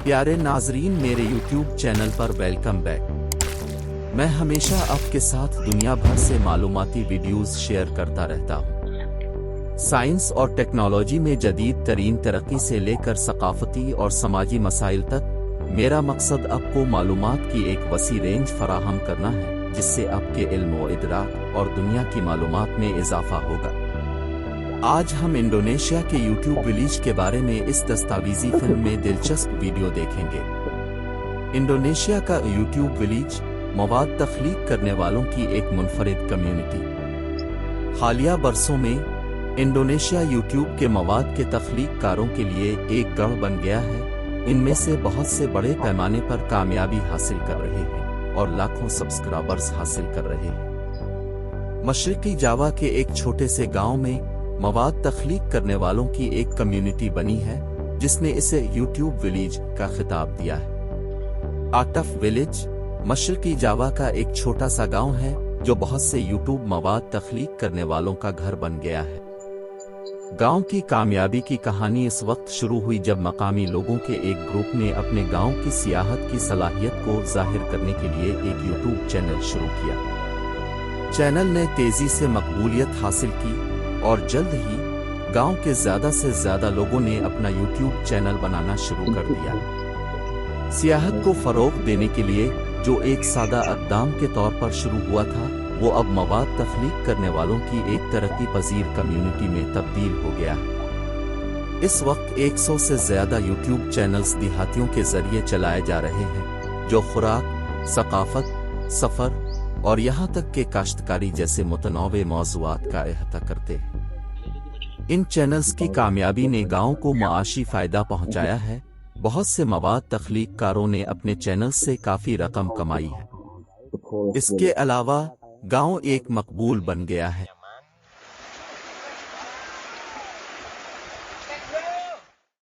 प्यारे नाजरीन, मेरे YouTube चैनल पर वेलकम बैक। मैं हमेशा आपके साथ दुनिया भर से मालूमाती वीडियोस शेयर करता रहता हूँ। साइंस और टेक्नोलॉजी में जदीद तरीन तरक्की से लेकर सकाफती और समाजी मसाइल तक मेरा मकसद आपको मालूमात की एक वसी रेंज फराहम करना है, जिससे आपके इल्म व इदराक और दुनिया की मालूमात में इजाफा होगा। आज हम इंडोनेशिया के YouTube विलेज के बारे में इस दस्तावेजी फिल्म में दिलचस्प वीडियो देखेंगे। इंडोनेशिया का YouTube विलेज मवाद तख्लीक करने वालों की एक मुनफरिद कम्युनिटी। हालिया बरसों में इंडोनेशिया YouTube के मवाद के तख्लीक कारों के लिए एक गढ़ बन गया है। इनमें से बहुत से बड़े पैमाने पर कामयाबी हासिल कर रहे हैं और लाखों सब्सक्राइबर्स हासिल कर रहे हैं। मशरिकी जावा के एक छोटे से गांव में मवाद तख्लीक करने वालों की एक कम्युनिटी बनी है, जिसने इसे YouTube विलेज का खिताब दिया है। आटफ विलेज मशरिकी जावा का एक छोटा सा गांव है, जो बहुत से YouTube मवाद तख्लीक करने वालों का घर बन गया है। गांव की कामयाबी की कहानी इस वक्त शुरू हुई जब मकामी लोगों के एक ग्रुप ने अपने गांव की सियाहत की सलाहियत को जाहिर करने के लिए एक YouTube चैनल शुरू किया। चैनल ने तेजी से मकबूलियत हासिल की और जल्द ही गांव के ज्यादा से ज्यादा लोगों ने अपना YouTube चैनल बनाना शुरू कर दिया। सियाहत को फरोग देने के लिए जो एक सादा इक़दाम के तौर पर शुरू हुआ था, वो अब मवाद तख्लीक करने वालों की एक तरक्की पजीर कम्युनिटी में तब्दील हो गया है। इस वक्त 100 से ज्यादा YouTube चैनल्स देहातियों के जरिए चलाए जा रहे हैं, जो खुराक, सकाफत, सफर और यहाँ तक के काश्तकारी जैसे मुतनौवे मौज़ूआत का अहाता करते हैं। इन चैनल्स की कामयाबी ने गांव को माशी फायदा पहुंचाया है। बहुत से मवाद तख्लीक कारों ने अपने चैनल से काफी रकम कमाई है। इसके अलावा गांव एक मकबूल बन गया है।